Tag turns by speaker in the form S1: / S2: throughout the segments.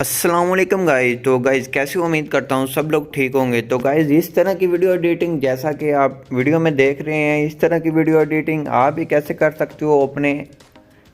S1: अस्सलाम वालेकुम गाइज। तो गाइज कैसे उम्मीद करता हूँ सब लोग ठीक होंगे। तो गाइज इस तरह की वीडियो एडिटिंग जैसा कि आप वीडियो में देख रहे हैं, इस तरह की वीडियो एडिटिंग आप भी कैसे कर सकते हो अपने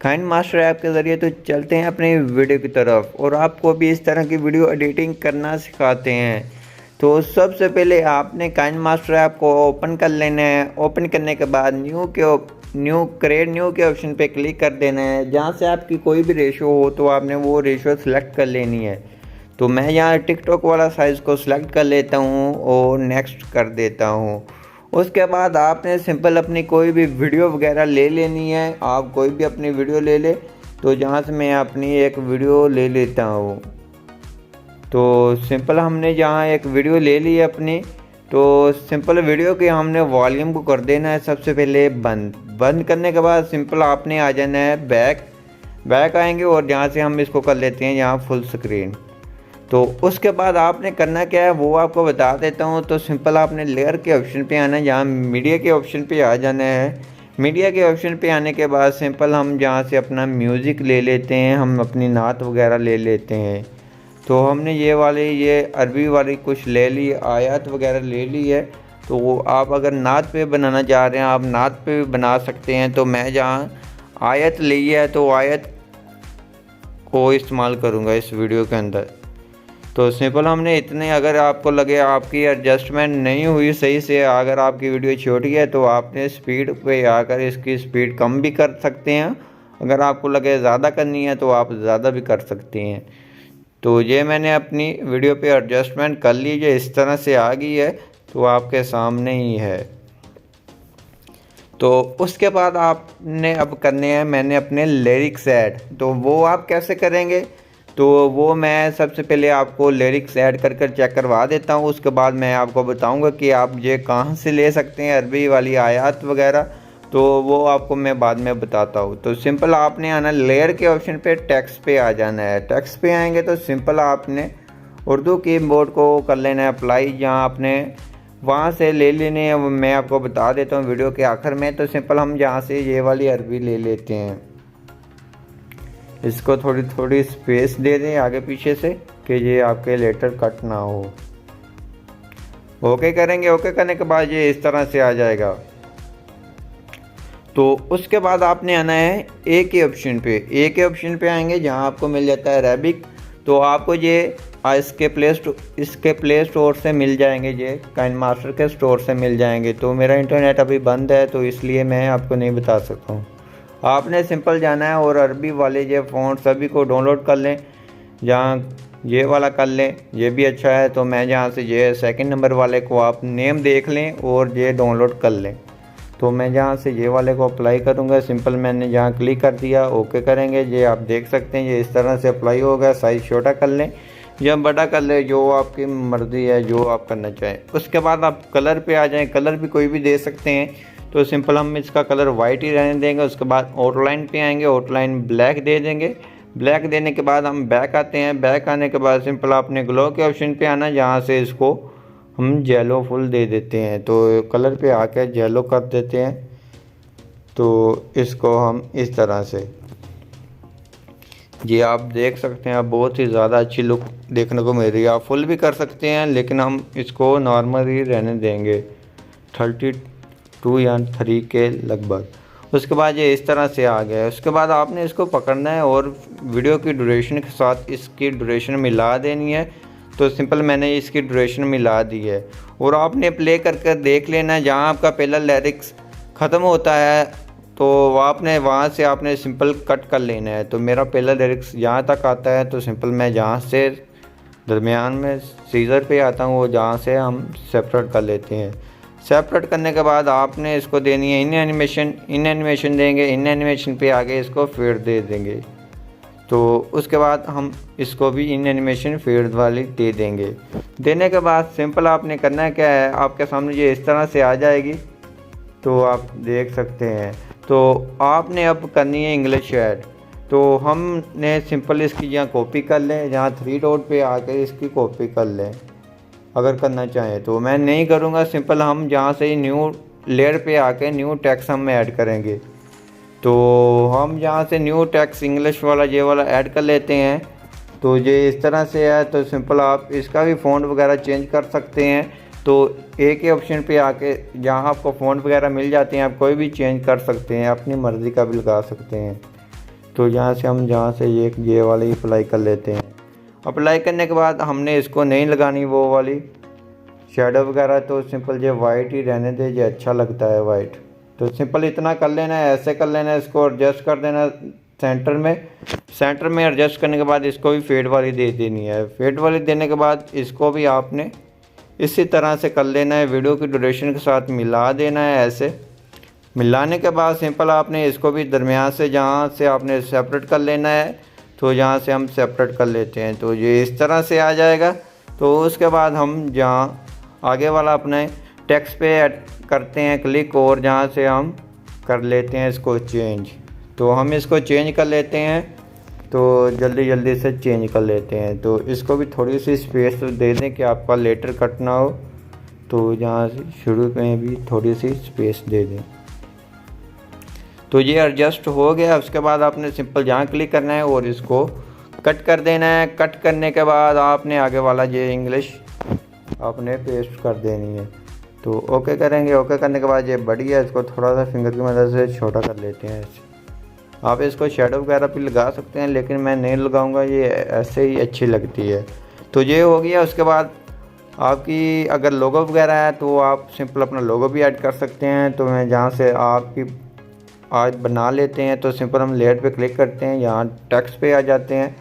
S1: काइंड मास्टर ऐप के ज़रिए। तो चलते हैं अपने वीडियो की तरफ और आपको भी इस तरह की वीडियो एडिटिंग करना सिखाते हैं। तो सबसे पहले आपने काइंड मास्टर ऐप को ओपन कर लेना है। ओपन करने के बाद क्रिएट न्यू के ऑप्शन पे क्लिक कर देना है। जहाँ से आपकी कोई भी रेशो हो तो आपने वो रेशो सेलेक्ट कर लेनी है। तो मैं यहाँ टिकटॉक वाला साइज़ को सिलेक्ट कर लेता हूँ और नेक्स्ट कर देता हूँ। उसके बाद आपने सिंपल अपनी कोई भी वीडियो वगैरह ले लेनी है। आप कोई भी अपनी वीडियो ले ले। तो जहाँ से मैं अपनी एक वीडियो ले लेता हूँ। तो सिंपल हमने जहाँ एक वीडियो ले ली है अपनी, तो सिंपल वीडियो के हमने वॉल्यूम को कर देना है सबसे पहले बंद करने के बाद सिंपल आपने आ जाना है बैक आएंगे और जहाँ से हम इसको कर लेते हैं यहाँ फुल स्क्रीन। तो उसके बाद आपने करना क्या है वो आपको बता देता हूँ। तो सिंपल आपने लेयर के ऑप्शन पे आना है, जहाँ मीडिया के ऑप्शन पे आ जाना है। मीडिया के ऑप्शन पे आने के बाद सिंपल हम जहाँ से अपना म्यूज़िक ले लेते हैं, हम अपनी नात वगैरह ले लेते हैं। तो हमने ये अरबी वाली कुछ ले ली, आयत वगैरह ले ली है। तो वो आप अगर नात पे बनाना चाह रहे हैं आप नात पे भी बना सकते हैं। तो मैं जहाँ आयत ली है तो आयत को इस्तेमाल करूँगा इस वीडियो के अंदर। तो सिंपल हमने इतने, अगर आपको लगे आपकी एडजस्टमेंट नहीं हुई सही से, अगर आपकी वीडियो छोटी है तो आपने स्पीड पे आकर इसकी स्पीड कम भी कर सकते हैं। अगर आपको लगे ज़्यादा करनी है तो आप ज़्यादा भी कर सकते हैं। तो ये मैंने अपनी वीडियो पे एडजस्टमेंट कर लीजिए, इस तरह से आ गई है तो आपके सामने ही है। तो उसके बाद आपने अब करने हैं मैंने अपने लिरिक्स ऐड। तो वो आप कैसे करेंगे तो वो मैं सबसे पहले आपको लिरिक्स ऐड कर चेक करवा देता हूँ। उसके बाद मैं आपको बताऊँगा कि आप ये कहाँ से ले सकते हैं अरबी वाली आयत वगैरह। तो वो आपको मैं बाद में बताता हूँ। तो सिंपल आपने आना लेयर के ऑप्शन पे टेक्स्ट पे आ जाना है। टेक्स्ट पे आएंगे तो सिंपल आपने उर्दू कीबोर्ड को कर लेना है अप्लाई, जहाँ आपने वहाँ से ले लेने हैं। मैं आपको बता देता हूँ वीडियो के आखिर में। तो सिंपल हम जहाँ से ये वाली अरबी ले लेते हैं, इसको थोड़ी थोड़ी स्पेस दे दें आगे पीछे से कि ये आपके लेटर कट ना हो। ओके करेंगे। ओके करने के बाद ये इस तरह से आ जाएगा। तो उसके बाद आपने आना है ए के ऑप्शन पे आएंगे, जहां आपको मिल जाता है अरेबिक। तो आपको ये इसके प्ले स्टोर से मिल जाएंगे, ये काइंड मास्टर के स्टोर से मिल जाएंगे। तो मेरा इंटरनेट अभी बंद है तो इसलिए मैं आपको नहीं बता सकता हूँ। आपने सिंपल जाना है और अरबी वाले ये फ़ॉन्ट सभी को डाउनलोड कर लें। जहाँ ये वाला कर लें, ये भी अच्छा है। तो मैं जहाँ से ये सेकंड नंबर वाले को आप नेम देख लें और ये डाउनलोड कर लें। तो मैं जहाँ से ये वाले को अप्लाई करूँगा, सिंपल मैंने जहाँ क्लिक कर दिया ओके करेंगे। ये आप देख सकते हैं ये इस तरह से अप्लाई होगा। साइज़ छोटा कर लें या बड़ा कर लें, जो आपकी मर्ज़ी है, जो आप करना चाहें। उसके बाद आप कलर पे आ जाएं, कलर भी कोई भी दे सकते हैं। तो सिंपल हम इसका कलर वाइट ही रहने देंगे। उसके बाद आउटलाइन पे आएंगे, आउटलाइन ब्लैक दे देंगे। ब्लैक देने के बाद हम बैक आते हैं। बैक आने के बाद सिंपल आपने ग्लो के ऑप्शन पे आना, जहाँ से इसको हम येलो फुल दे देते हैं। तो कलर पे आकर येलो कर देते हैं। तो इसको हम इस तरह से, ये आप देख सकते हैं बहुत ही ज़्यादा अच्छी लुक देखने को मिल रही है। आप फुल भी कर सकते हैं लेकिन हम इसको नॉर्मल ही रहने देंगे 32 या 3 के लगभग। उसके बाद ये इस तरह से आ गया है। उसके बाद आपने इसको पकड़ना है और वीडियो की ड्यूरेशन के साथ इसकी ड्यूरेशन मिला देनी है। तो सिंपल मैंने इसकी ड्यूरेशन मिला दी है और आपने प्ले कर देख लेना है। जहाँ आपका पहला लिरिक्स ख़त्म होता है तो आपने वहाँ से आपने सिंपल कट कर लेना है। तो मेरा पहला लिरिक्स यहाँ तक आता है। तो सिंपल मैं जहाँ से दरमियान में सीज़र पे आता हूँ वो जहाँ से हम सेपरेट कर लेते हैं। सेपरेट करने के बाद आपने इसको देनी है इन एनिमेशन देंगे। इन एनिमेशन पे आगे इसको फेड दे देंगे। तो उसके बाद हम इसको भी इन एनिमेशन फेड वाली दे देंगे। देने के बाद सिंपल आपने करना है क्या है, आपके सामने ये इस तरह से आ जाएगी। तो आप देख सकते हैं। तो आपने अब करनी है इंग्लिश ऐड। तो हमने सिंपल इसकी यहाँ कॉपी कर लें, जहाँ 3 डॉट पे आकर इसकी कॉपी कर लें। अगर करना चाहें तो। मैं नहीं करूँगा, सिंपल हम जहाँ से न्यू लेयर पे आके न्यू टेक्स्ट हम ऐड करेंगे। तो हम यहाँ से न्यू टेक्स्ट इंग्लिश वाला ये वाला ऐड कर लेते हैं। तो ये इस तरह से है। तो सिंपल आप इसका भी फ़ॉन्ट वगैरह चेंज कर सकते हैं। तो एक ही ऑप्शन पे आके जहाँ आपको फ़ॉन्ट वगैरह मिल जाते हैं आप कोई भी चेंज कर सकते हैं, अपनी मर्ज़ी का भी लगा सकते हैं। तो यहाँ से हम जहाँ से ये वाली अप्लाई कर लेते हैं। अप्लाई करने के बाद हमने इसको नहीं लगानी वो वाली शेडो वगैरह, तो सिंपल ये वाइट ही रहने दे, ये अच्छा लगता है वाइट। तो सिंपल इतना कर लेना है, ऐसे कर लेना है। इसको एडजस्ट कर देना सेंटर में एडजस्ट करने के बाद इसको भी फेड वाली दे देनी है। फेड वाली देने के बाद इसको भी आपने इसी तरह से कर लेना है, वीडियो की ड्यूरेशन के साथ मिला देना है। ऐसे मिलाने के बाद सिंपल आपने इसको भी दरमियान से जहाँ से आपने सेपरेट कर लेना है, तो यहाँ से हम सेपरेट कर लेते हैं। तो ये इस तरह से आ जाएगा। तो उसके बाद हम जहाँ आगे वाला अपने टेक्स्ट पे ऐड करते हैं क्लिक, और जहाँ से हम कर लेते हैं इसको चेंज। तो हम इसको चेंज कर लेते हैं, तो जल्दी से चेंज कर लेते हैं। तो इसको भी थोड़ी सी स्पेस दे दें कि आपका लेटर कट ना हो। तो यहाँ से शुरू में भी थोड़ी सी स्पेस दे दें। तो ये एडजस्ट हो गया। उसके बाद आपने सिंपल यहाँ क्लिक करना है और इसको कट कर देना है। कट करने के बाद आपने आगे वाला ये इंग्लिश आपने पेस्ट कर देनी है। तो ओके करेंगे। ओके करने के बाद ये बड़ी है, इसको थोड़ा सा फिंगर की मदद से छोटा कर लेते हैं। आप इसको शेडो वगैरह भी लगा सकते हैं, लेकिन मैं नहीं लगाऊंगा, ये ऐसे ही अच्छी लगती है। तो ये हो गया। उसके बाद आपकी अगर लोगो वगैरह है तो आप सिंपल अपना लोगो भी ऐड कर सकते हैं। तो मैं जहाँ से आपकी आज बना लेते हैं, तो सिंपल हम लेयर पे क्लिक करते हैं, यहाँ टेक्स्ट पे आ जाते हैं।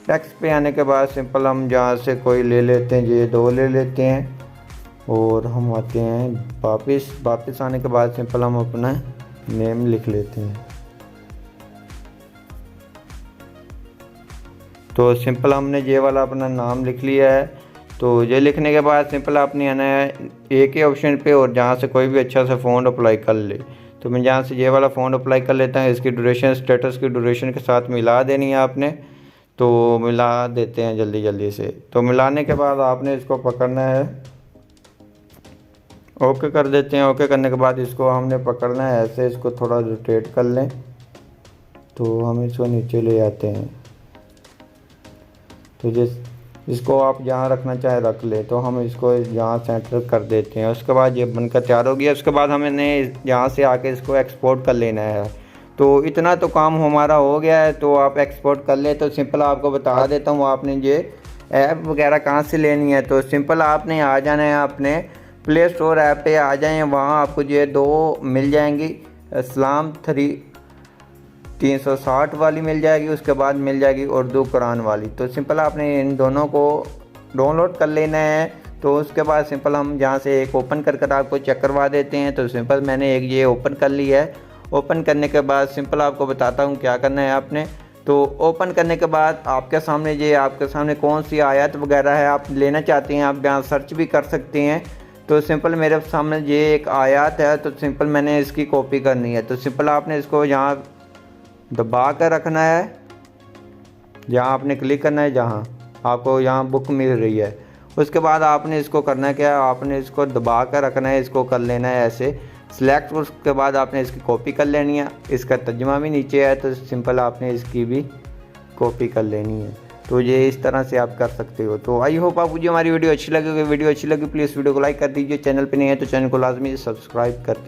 S1: टेक्स्ट पे आने के बाद सिंपल हम जहाँ से कोई ले लेते हैं, ये 2 ले लेते हैं और हम आते हैं वापस आने के बाद सिंपल हम अपना नेम लिख लेते हैं। तो सिंपल हमने ये वाला अपना नाम लिख लिया है। तो ये लिखने के बाद सिंपल आपने आना है एक ही ऑप्शन पे और जहाँ से कोई भी अच्छा सा फ़ॉन्ट अप्लाई कर ले। तो मैं जहाँ से ये वाला फ़ॉन्ट अप्लाई कर लेता हूँ, इसकी ड्यूरेशन स्टेटस की ड्यूरेशन के साथ मिला देनी है आपने। तो मिला देते हैं जल्दी से। तो मिलाने के बाद आपने इसको पकड़ना है, ओके कर देते हैं। ओके करने के बाद इसको हमने पकड़ना है ऐसे, इसको थोड़ा रोटेट कर लें। तो हम इसको नीचे ले आते हैं। तो इसको आप जहाँ रखना चाहे रख ले। तो हम इसको यहाँ सेंटर कर देते हैं। उसके बाद ये बनकर तैयार हो गया। उसके बाद हमें यहाँ से आके इसको एक्सपोर्ट कर लेना है। तो इतना तो काम हमारा हो गया है। तो आप एक्सपोर्ट कर ले। तो सिंपल आपको बता देता हूँ आपने ये ऐप वगैरह कहाँ से लेनी है। तो सिंपल आपने आ जाना है, अपने प्ले स्टोर ऐप पे आ जाएँ, वहाँ आपको ये 2 मिल जाएंगी। इस्लाम 360 वाली मिल जाएगी, उसके बाद मिल जाएगी उर्दू कुरान वाली। तो सिंपल आपने इन दोनों को डाउनलोड कर लेना है। तो उसके बाद सिंपल हम जहाँ से एक ओपन कर आपको चेक करवा देते हैं। तो सिंपल मैंने एक ये ओपन कर ली है। ओपन करने के बाद सिंपल आपको बताता हूँ क्या करना है आपने। तो ओपन करने के बाद आपके सामने कौन सी आयत वगैरह है आप लेना चाहते हैं, आप यहाँ सर्च भी कर सकते हैं। तो सिंपल मेरे सामने ये एक आयत है, तो सिंपल मैंने इसकी कॉपी करनी है। तो सिंपल आपने इसको यहाँ दबा कर रखना है, जहाँ आपने क्लिक करना है जहाँ आपको यहाँ बुक मिल रही है। उसके बाद आपने इसको करना क्या है, आपने इसको दबा कर रखना है, इसको कर लेना है ऐसे सिलेक्ट। उसके बाद आपने इसकी कॉपी कर लेनी है। इसका तर्जुमा भी नीचे है, तो सिंपल आपने इसकी भी कॉपी कर लेनी है। तो ये इस तरह से आप कर सकते हो। तो आई होप आपको जो हमारी वीडियो अच्छी लगी प्लीज़ वीडियो को लाइक कर दीजिए। चैनल पे नहीं है तो चैनल को लाजमी सब्सक्राइब कर